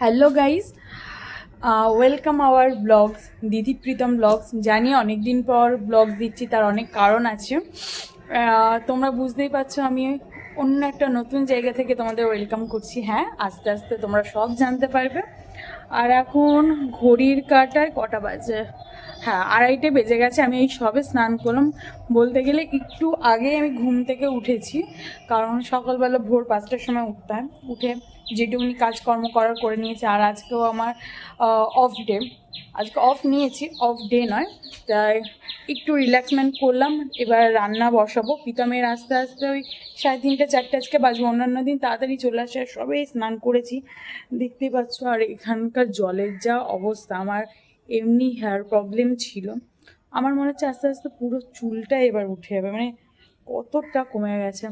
Hello guys, welcome our vlogs, দিদি Pritam blogs. জানি অনেক দিন পর ব্লগস দিচ্ছি, তার অনেক কারণ আছে। তোমরা বুঝতেই পারছো আমি অন্য একটা নতুন জায়গা থেকে তোমাদের ওয়েলকাম করছি। হ্যাঁ, আস্তে আস্তে তোমরা সব জানতে পারবে। আর এখন ঘড়ির কাঁটায় কটা বাজে? হ্যাঁ, 2:30 বেজে গেছে। আমি এই সবে স্নান করলাম, বলতে গেলে একটু আগে আমি ঘুম থেকে উঠেছি, কারণ সকালবেলা ভোর 5টার সময় উঠতাম। উঠে যেটুকুনি কাজকর্ম করার করে নিয়েছি। আর আজকেও আমার অফ ডে, আজকে অফ নিয়েছি, অফ ডে নয়, তাই একটু রিল্যাক্সমেন্ট করলাম। এবার রান্না বসাবো। প্রীতমের আস্তে আস্তে ওই 3:30 4টে আজকে বাজবে। অন্যান্য দিন তাড়াতাড়ি চলে আসে। সবেই স্নান করেছি, দেখতেই পাচ্ছ। আর এখানকার জলের যা অবস্থা, আমার এমনি হেয়ার প্রবলেম ছিল, আমার মনে হচ্ছে আস্তে আস্তে পুরো চুলটা এবার উঠে যাবে, মানে কতটা কমে গেছে।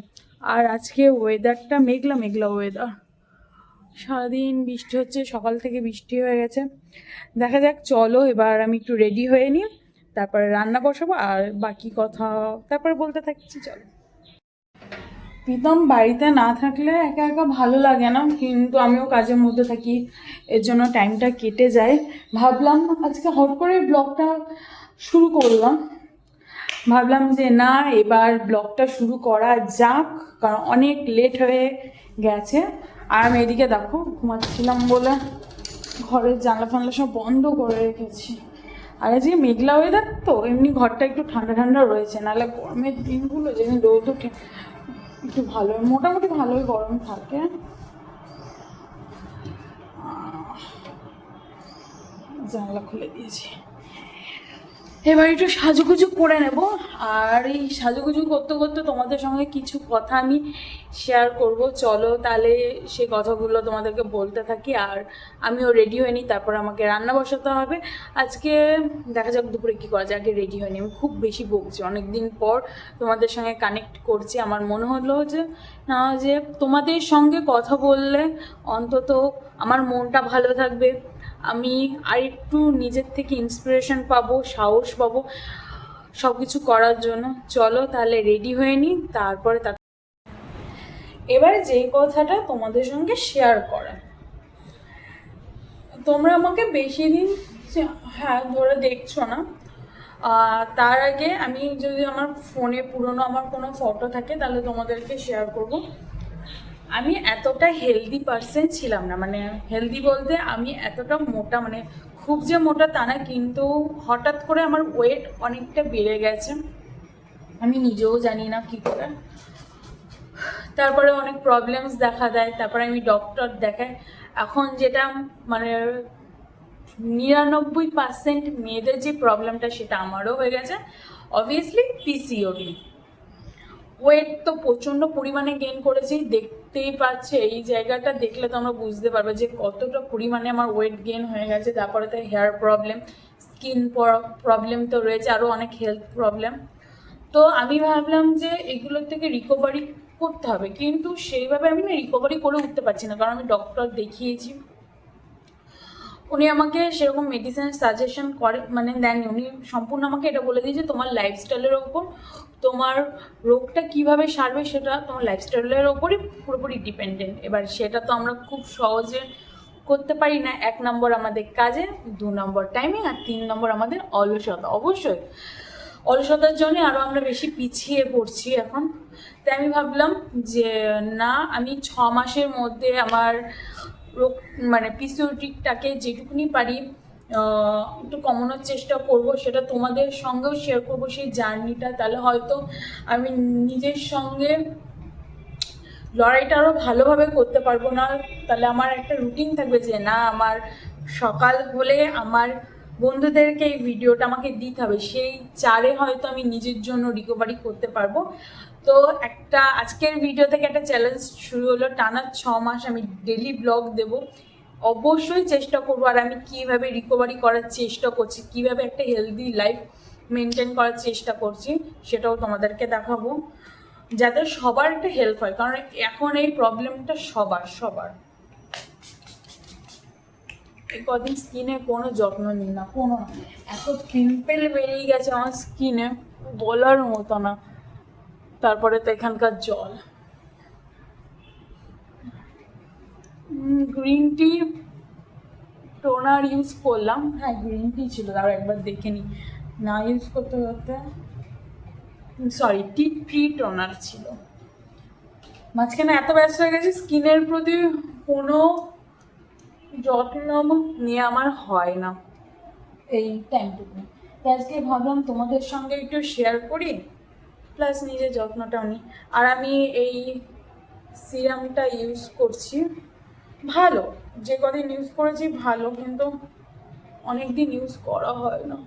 আর আজকে ওয়েদারটা মেঘলা মেঘলা ওয়েদার, সারাদিন বৃষ্টি হচ্ছে, সকাল থেকে বৃষ্টি হয়ে গেছে। দেখা যাক, চলো এবার আমি একটু রেডি হয়ে নিই, তারপরে রান্না বসাবো। আর বাকি কথা তারপরে বলতে থাকছি, চলো। প্রীতম বাড়িতে না থাকলে একা একা ভালো লাগে না, কিন্তু আমিও কাজের মধ্যে থাকি, এর জন্য টাইমটা কেটে যায়। ভাবলাম আজকে হট করে ব্লগটা শুরু করলাম, ভাবলাম যে না, এবার ব্লগটা শুরু করা যাক, কারণ অনেক লেট হয়ে গেছে। আর আমি এদিকে দেখো ঘুমাচ্ছিলাম বলে ঘরের জানলা ফানলা সব বন্ধ করে রেখেছি। আর আজকে মেঘলা ওয়েদার তো এমনি ঘরটা একটু ঠান্ডা ঠান্ডা রয়েছে, নাহলে গরমের দিনগুলো যেদিন রোদ ওঠে একটু ভালো, মোটামুটি ভালোই গরম থাকে। জানলা খুলে দিয়েছি, এবার একটু সাজুগুজু করে নেব। আর এই সাজুগুজু করতে করতে তোমাদের সঙ্গে কিছু কথা আমি শেয়ার করব। চলো তাহলে সেই কথাগুলো তোমাদেরকে বলতে থাকি। আর আমিও রেডি হয়ে নিই, তারপর আমাকে রান্না বসাতে হবে। আজকে দেখা যাক দুপুরে কী করা যায়, আগে রেডি হয়ে নিই। আমি খুব বেশি বকছি, অনেক দিন পর তোমাদের সঙ্গে কানেক্ট করছি। আমার মনে হলো যে না, যে তোমাদের সঙ্গে কথা বললে অন্তত আমার মনটা ভালো থাকবে, আমি আর একটু নিজের থেকে ইন্সপিরেশন পাবো, সাহস পাবো সব কিছু করার জন্য। চলো তাহলে রেডি হয়ে নিই, তারপরে এবারে যে কথাটা তোমাদের সঙ্গে শেয়ার করা, তোমরা আমাকে বেশি দিন, হ্যাঁ, ধরে দেখছো না। তার আগে আমি যদি আমার ফোনে পুরনো আমার কোনো ফটো থাকে তাহলে তোমাদেরকে শেয়ার করব। আমি এতটা হেলদি পারসন ছিলাম না, মানে হেলদি বলতে আমি এতটা মোটা, মানে খুব যে মোটা তা না, কিন্তু হঠাৎ করে আমার ওয়েট অনেকটা বেড়ে গেছে, আমি নিজেও জানি না কী করে। তারপরে অনেক প্রবলেমস দেখা দেয়, তারপরে আমি ডক্টর দেখাই। এখন যেটা মানে 99% মেয়েদের যে প্রবলেমটা সেটা আমারও হয়ে গেছে, অবভিয়াসলি পিসিওডি। ওয়েট তো প্রচণ্ড পরিমাণে গেইন করেছি, দেখতেই পাচ্ছে। এই জায়গাটা দেখলে তোমরা বুঝতে পারবে যে কতটা পরিমাণে আমার ওয়েট গেইন হয়ে গেছে। তারপরে তো হেয়ার প্রবলেম, স্কিন প্রবলেম তো রয়েছে, আরও অনেক হেলথ প্রবলেম। তো আমি ভাবলাম যে এগুলোর থেকে রিকভারি করতে হবে, কিন্তু সেইভাবে আমি না রিকভারি করে উঠতে পারছি না, কারণ আমি ডক্টর দেখিয়েছি, উনি আমাকে সেরকম মেডিসিন সাজেশন করে মানে দেননি। উনি সম্পূর্ণ আমাকে এটা বলে দিয়েছে তোমার লাইফস্টাইলের ওপর, তোমার রোগটা কিভাবে সারবে সেটা তোমার লাইফস্টাইলের ওপরই পুরোপুরি ডিপেন্ডেন্ট। এবার সেটা তো আমরা খুব সহজে করতে পারি না। 1 নম্বর আমাদের কাজে, 2 নম্বর টাইমিং, আর 3 নম্বর আমাদের অলসতা। অবশ্যই অলসতার জন্য আরও আমরা বেশি পিছিয়ে পড়ছি এখন। তাই আমি ভাবলাম যে না, আমি 6 মাসের মধ্যে আমার রোগ মানে পিসিওডিটাকে যেটুকুনি পারি একটু কমানোর চেষ্টা করব, সেটা তোমাদের সঙ্গেও শেয়ার করব সেই জার্নিটা। তাহলে হয়তো আমি নিজের সঙ্গে লড়াইটা আরও ভালোভাবে করতে পারবো। না তাহলে আমার একটা রুটিন থাকবে যে না, আমার সকাল হলে আমার বন্ধুদেরকে এই ভিডিওটা আমাকে দিতে হবে, সেই চারে হয়তো আমি নিজের জন্য রিকভারি করতে পারবো। তো একটা আজকের ভিডিও থেকে একটা চ্যালেঞ্জ শুরু হলো, টানা 6 মাস আমি ডেলি ব্লগ দেব, অবশ্যই চেষ্টা করবো। আর আমি কীভাবে রিকভারি করার চেষ্টা করছি, কীভাবে একটা হেলদি লাইফ মেনটেন করার চেষ্টা করছি, সেটাও তোমাদেরকে দেখাবো, যাতে সবার একটা হেল্প হয়, কারণ এখন এই প্রবলেমটা সবার সবার। এই কদিন স্কিনে কোনো যত্ন নিই না, কোনো, এত পিম্পল বেরিয়ে গেছে আমার স্কিনে বলার মতো না। তারপরে তো এখানকার জল, গ্রিন টি টোনার ইউজ করলাম। হ্যাঁ, গ্রিন টি ছিল, তাও একবার দেখে নিই। না ইউজ করতে করতে, সরি, টি ট্রি টোনার ছিল। মাঝখানে এত ব্যস্ত হয়ে গেছি, স্কিনের প্রতি কোনো যত্ন নিয়ে আমার হয় না এই টাইমটুকু। তো আজকে ভাবলাম তোমাদের সঙ্গে একটু শেয়ার করি, প্লাস নিজের যত্নটাও নিই। আর আমি এই সিরামটা ইউজ করছি, ভালো, যে কদিন ইউজ করেছি ভালো, কিন্তু অনেক দিন ইউজ করা হয় না।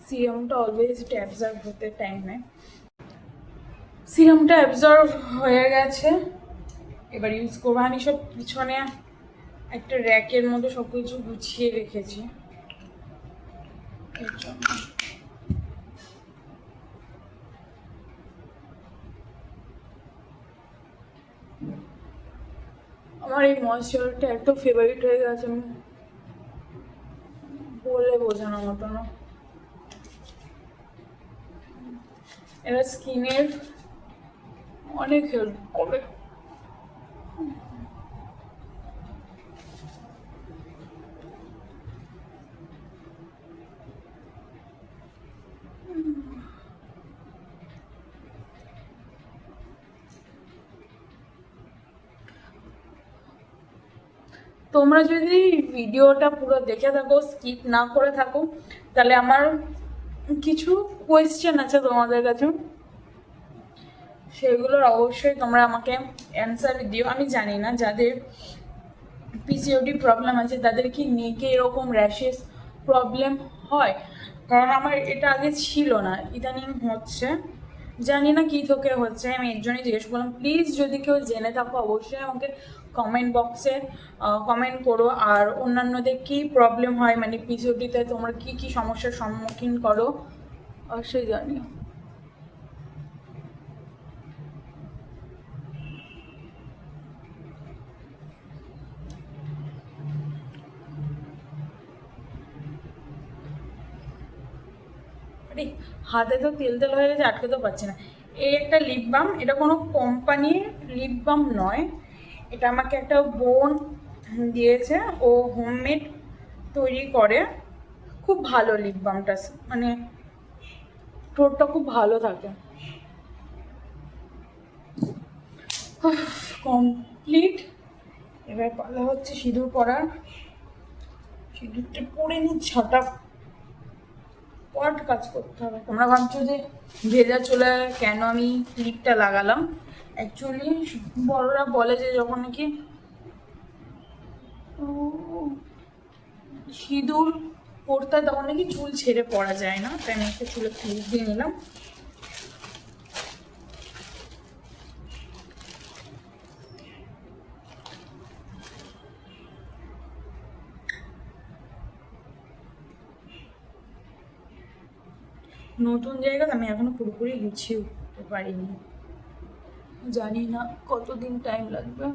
সিরামটা অলওয়েজ এটা অ্যাবজর্ব হতে টাইম নেয়। সিরামটা অ্যাবজর্ব হয়ে গেছে, এবার ইউজ করবো। আমি সব পিছনে একটা র্যাকের মধ্যে সব কিছু গুছিয়ে রেখেছি এর জন্য। আমার এই ময়েশ্চারটা এত ফেভারিট হয়ে গেছে, আমি বলে বোঝানোর মতো না। এরা স্কিনের অনেক হেল্প করে। তোমরা যদি ভিডিওটা পুরো দেখে থাকো, স্কিপ না করে থাকো, তাহলে আমার কিছু কোয়েশ্চেন আছে তোমাদের কাছে, সেগুলোর অবশ্যই তোমরা আমাকে অ্যান্সার দিও। আমি জানি না যাদের পিসিওডি প্রবলেম আছে তাদের কি নেকে এরকম র্যাশেস প্রবলেম হয়, কারণ আমার এটা আগে ছিল না, ইদানিং হচ্ছে। জানি না কী থেকে হচ্ছে, আমি এর জন্যই জিজ্ঞেস করলাম। প্লিজ যদি কেউ জেনে থাকো অবশ্যই আমাকে কমেন্ট বক্সে কমেন্ট করো। আর অন্যান্যদের কী প্রবলেম হয়, মানে পিসিওডিতে তোমরা কী কী সমস্যার সম্মুখীন করো অবশ্যই জানিও। হাতে তো তেল তেল হয়ে গেছে, আটকে তো পারছি না। এই একটা লিপ বাম, এটা কোনো কোম্পানির লিপ বাম নয়, এটা আমাকে একটা বোন দিয়েছে, ও হোমমেড তৈরি করে। খুব ভালো লিপ বামটা, মানে ঠোঁটটা খুব ভালো থাকে। কমপ্লিট, এবার পালা হচ্ছে সিঁদুর পরার। সিঁদুরটা পরে নি, ছটা পট কাজ করতে হবে। তোমরা ভাবছো যে ভেজা চুলে কেন আমি ক্লিপটা লাগালাম, অ্যাকচুয়ালি বড়রা বলে যে যখন নাকি সিঁদুর পরতে হয় তখন নাকি চুল ছেড়ে পড়া যায় না, তাই আমি একটা চুলে ক্লিপ দিয়ে নিলাম। নতুন জায়গা আমি এখনো পুরোপুরি গুছিয়ে উঠতে পারিনি, জানি না কতদিন টাইম লাগবে।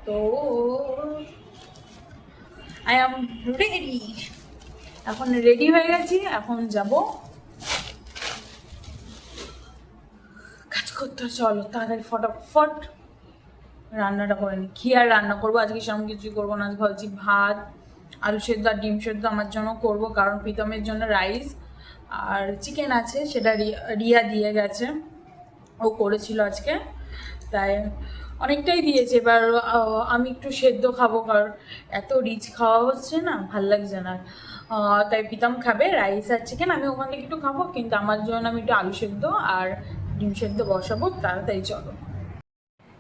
তো আই এম রেডি, এখন রেডি হয়ে গেছি, এখন যাব কাজ করতে। চলো তাড়াতাড়ি ফটাফট রান্নাটা করে নিই। কি আর রান্না করবো আজকে, সেরকম কিছুই করবো না। আজ ভাবছি ভাত, আলু সেদ্ধ আর ডিম সেদ্ধ আমার জন্য করব, কারণ প্রীতমের জন্য রাইস আর চিকেন আছে, সেটা রিয়া দিয়ে গেছে, ও করেছিল আজকে, তাই অনেকটাই দিয়েছে। এবার আমি একটু সেদ্ধ খাবো, কারণ এত রিচ খাওয়া হচ্ছে না, ভাল লাগছে না। তাই প্রীতম খাবে রাইস আর চিকেন, আমি ওখান থেকে একটু খাবো, কিন্তু আমার জন্য আমি একটু আলু সেদ্ধ আর ডিম সেদ্ধ বসাবো। তাড়াতাড়ি চলো।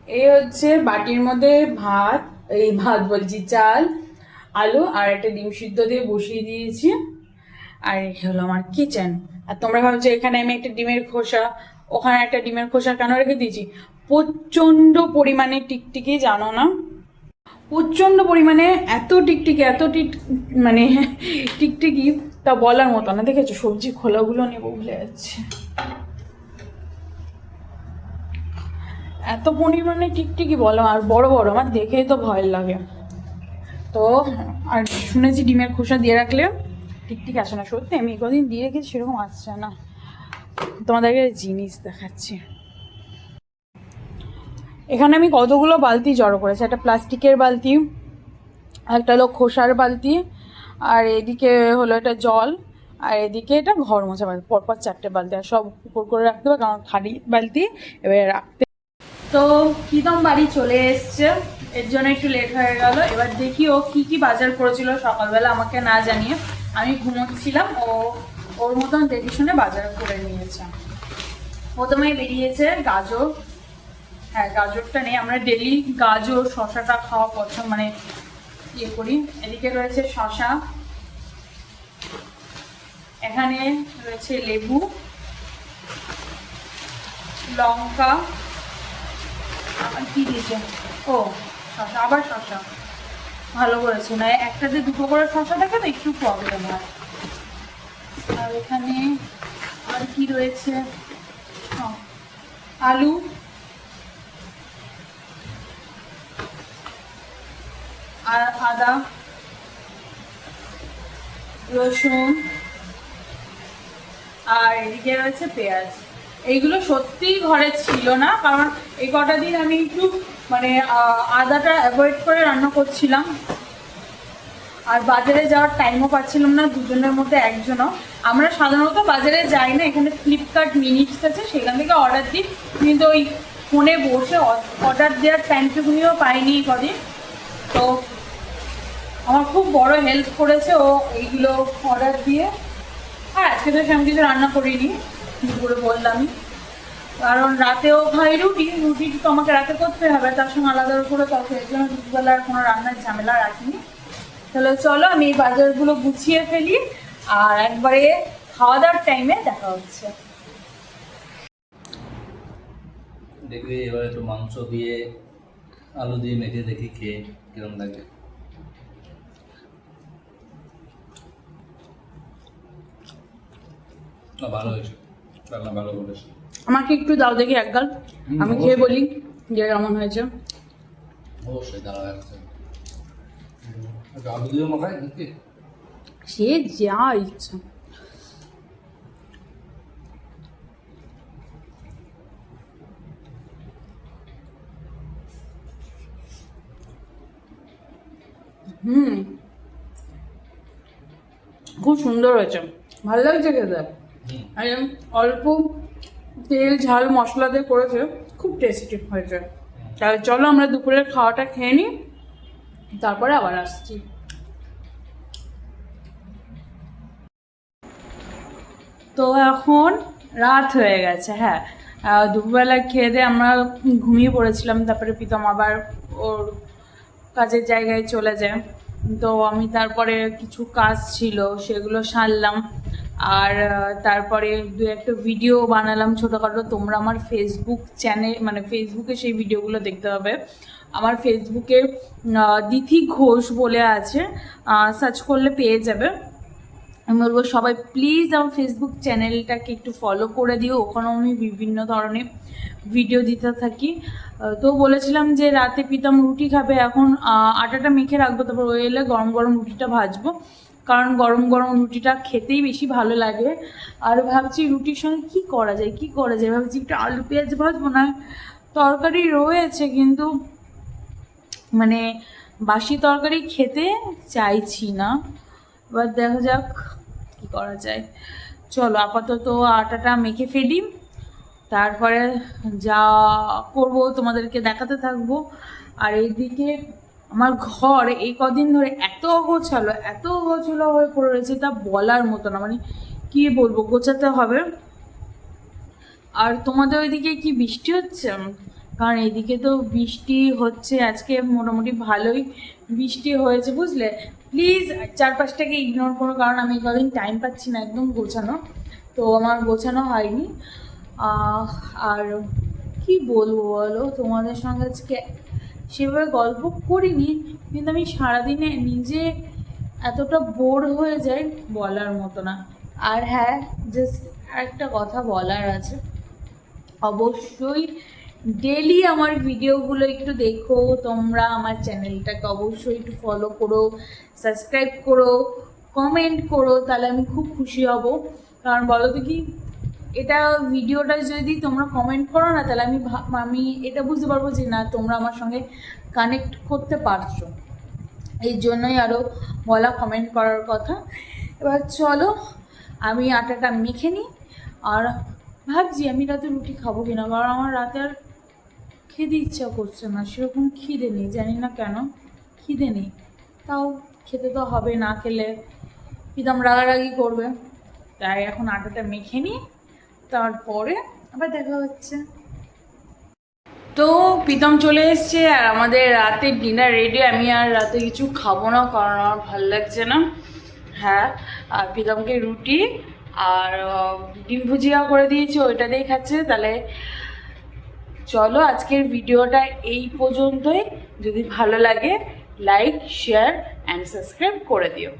এই হচ্ছে বাটির মধ্যে ভাত, এই ভাত বলছি চাল, আলু আর একটা ডিম সিদ্ধ দিয়ে বসিয়ে দিয়েছি। আর এই হলো আমার কিচেন। আর তোমরা ভাবছো এখানে আমি একটা ডিমের খোসা, ওখানে একটা ডিমের খোসা কেন রেখে দিয়েছি? প্রচন্ড পরিমাণে টিকটিকি, জানো না? প্রচন্ড পরিমাণে এত টিকটিকি, মানে টিকটিকি, তা বলার মতো না। দেখেছো সবজি খোলাগুলো নেবো ভুলে যাচ্ছে। এত পরিমাণে টিকটিকি বলো, আর বড় বড়, আমার দেখেই তো ভয় লাগে। তো আর শুনেছি ডিমের খোসা দিয়ে রাখলে টিকটিকি আসে না। সত্যি আমি কদিন দিয়ে রেখেছি, সেরকম আসছে না। তোমাদেরকে জিনিস দেখাচ্ছি। এখানে আমি কতগুলো বালতি জড়ো করেছি। একটা প্লাস্টিকের বালতি, একটা হলো খোসার বালতি, আর এদিকে হলো এটা জল, আর এদিকে এটা ঘর মোছা বালতি। পরপর 4টে বালতি, আর সব উপর করে রাখতে হবে কারণ খালি বালতি এবারে রাখতে। তো প্রীতম বাড়ি চলে এসছে, এর জন্য একটু লেট হয়ে গেল। এবার দেখি ও কি কি বাজার করেছিল সকালবেলা আমাকে না জানিয়ে। আমি ঘুমোচ্ছিলাম, ও ওর মতন দেখে শুনে বাজার করে নিয়েছে। প্রথমেই বেরিয়েছে গাজর। হ্যাঁ, গাজরটা নেই, আমরা ডেলি গাজর শশাটা খাওয়া পছন্দ, মানে ইয়ে করি। এদিকে রয়েছে শশা, এখানে রয়েছে লেবু, লঙ্কা, আবার কি দিয়েছে, ও শশা, আবার শশা। ভালো করেছে, না একটাতে দুটো করে শশা থাকে তো একটু প্রবলেম হয়। আর এখানে আর কি রয়েছে, আলু, আর আদা, রসুন, আর এদিকে রয়েছে পেঁয়াজ। এইগুলো সত্যিই ঘরে ছিল না, কারণ এই কটা দিন আমি একটু মানে আদাটা অ্যাভয়েড করে রান্না করছিলাম, আর বাজারে যাওয়ার টাইমও পাচ্ছিলাম না দুজনের মধ্যে একজনও। আমরা সাধারণত বাজারে যাই না, এখানে ফ্লিপকার্ট মিনিটস আছে, সেখান থেকে অর্ডার দিই। কিন্তু ওই ফোনে বসে অর্ডার দেওয়ার টাইমটুকুনিও পাইনি কদিন। তো আমার খুব বড় হেল্প করেছে ও এইগুলো অর্ডার দিয়ে। আর আজকে তো সেরকম কিছু রান্না করিনি, দুপুরে বললামই, কারণ রাতেও খাই রুটি, রুটি তো আমাকে রাতে করতে হবে, তার সঙ্গে আলাদা করে তখন এর জন্য দুপুরবেলার কোনো রান্নার ঝামেলা রাখিনি। তাহলে চলো আমি এই বাজারগুলো গুছিয়ে ফেলি, আর একবারে খাওয়া দাওয়ার টাইমে দেখা হচ্ছে। দেখবি এবার একটু মাংস দিয়ে আলু দিয়ে মেখে দেখি খেয়ে কিরম লাগে। না ভালো হয়েছে, রান্না ভালো করেছে। আমাকে একটু দাও দেখি এক গাল, আমি খেয়ে বলি যে কেমন হয়েছে। অবশ্যই দাঁড়া আছে, আলু দিয়ে মাখাই নাকি? সে যা ইচ্ছা। খুব সুন্দর হয়েছে, ভালো লাগছে খেতে। আর অল্প তেল ঝাল মশলা দিয়ে করেছে, খুব টেস্টি হয়েছে। তাহলে চলো আমরা দুপুরের খাওয়াটা খেয়ে নিই, তারপরে আবার আসছি। তো এখন রাত হয়ে গেছে, হ্যাঁ। দুপুরবেলা খেয়ে দিয়ে আমরা ঘুমিয়ে পড়েছিলাম, তারপরে প্রীতম আবার ওর কাজের জায়গায় চলে যায়। তো আমি তারপরে কিছু কাজ ছিল সেগুলো সারলাম, আর তারপরে দু একটা ভিডিও বানালাম ছোটোখাটো। তোমরা আমার ফেসবুক চ্যানেল, মানে ফেসবুকে সেই ভিডিওগুলো দেখতে হবে। আমার ফেসবুকে দিথি ঘোষ বলে আছে, সার্চ করলে পেয়ে যাবে। আমি বলবো সবাই প্লিজ আমার ফেসবুক চ্যানেলটাকে একটু ফলো করে দিও, ওখানেও আমি বিভিন্ন ধরনের ভিডিও দিতে থাকি। তো বলেছিলাম যে রাতে প্রীতম রুটি খাবে, এখন আটাটা মেখে রাখবো, তারপর ওই এলে গরম গরম রুটিটা ভাজবো, কারণ গরম গরম রুটিটা খেতেই বেশি ভালো লাগে। আর ভাবছি রুটির সঙ্গে কী করা যায়, ভাবছি একটু আলু পেঁয়াজ ভাজবো, না তরকারি রয়েছে কিন্তু মানে বাসি তরকারি খেতে চাইছি না। এবার দেখা যাক কী করা যায়। চলো আপাতত আটাটা মেখে ফেলি, তারপরে যা করব তোমাদেরকে দেখাতে থাকবো। আর এইদিকে আমার ঘর এই কদিন ধরে এত অগোছালো হয়ে পড়ে রয়েছে, তা বলার মতো না, মানে কি বলবো, গোছাতে হবে। আর তোমাদের ওইদিকে কি বৃষ্টি হচ্ছে? কারণ এদিকে তো বৃষ্টি হচ্ছে, আজকে মোটামুটি ভালোই বৃষ্টি হয়েছে বুঝলে। প্লিজ চারপাশটাকে ইগনোর করো, কারণ আমি কদিন টাইম পাচ্ছি না একদম গোছানো, তো আমার গোছানো হয়নি। আর কি বলবো বলো, তোমাদের সঙ্গে আজকে সেভাবে গল্প করিনি, কিন্তু আমি সারাদিনে নিজে এতটা বোর হয়ে যাই বলার মতো না। আর হ্যাঁ, জাস্ট একটা কথা বলার আছে, অবশ্যই ডেলি আমার ভিডিওগুলো একটু দেখো তোমরা, আমার চ্যানেলটাকে অবশ্যই একটু ফলো করো, সাবস্ক্রাইব করো, কমেন্ট করো, তাহলে আমি খুব খুশি হব। কারণ বলো তো কি, এটা ভিডিওটা যদি তোমরা কমেন্ট করো না, তাহলে আমি এটা বুঝতে পারবো যে না, তোমরা আমার সঙ্গে কানেক্ট করতে পারছো, এই জন্যই আরও বলা কমেন্ট করার কথা। এবার চলো আমি আটাটা মেখে নিই, আর ভাবছি আমি রাতে রুটি খাবো কিনা, কারণ আমার রাতে আর খেতে ইচ্ছা করছে না, সেরকম খিদে নেই, জানি না কেন খিদে নেই, তাও খেতে তো হবে, না খেলে প্রীতম রাগারাগি করবে। তাই এখন আটাটা মেখে নিই, তারপরে আবার দেখা হচ্ছে। তো প্রীতম চলে এসছে আর আমাদের রাতের ডিনার রেডি। আমি আর রাতে কিছু খাবো না, কারণ আমার ভালো লাগছে না। হ্যাঁ, আর প্রীতমকে রুটি আর ডিম ভুজিয়া করে দিয়েছি, ওইটা দিয়েই খাচ্ছে। তাহলে চলো আজকের ভিডিওটা এই পর্যন্তই। যদি ভালো লাগে লাইক, শেয়ার অ্যান্ড সাবস্ক্রাইব করে দিও।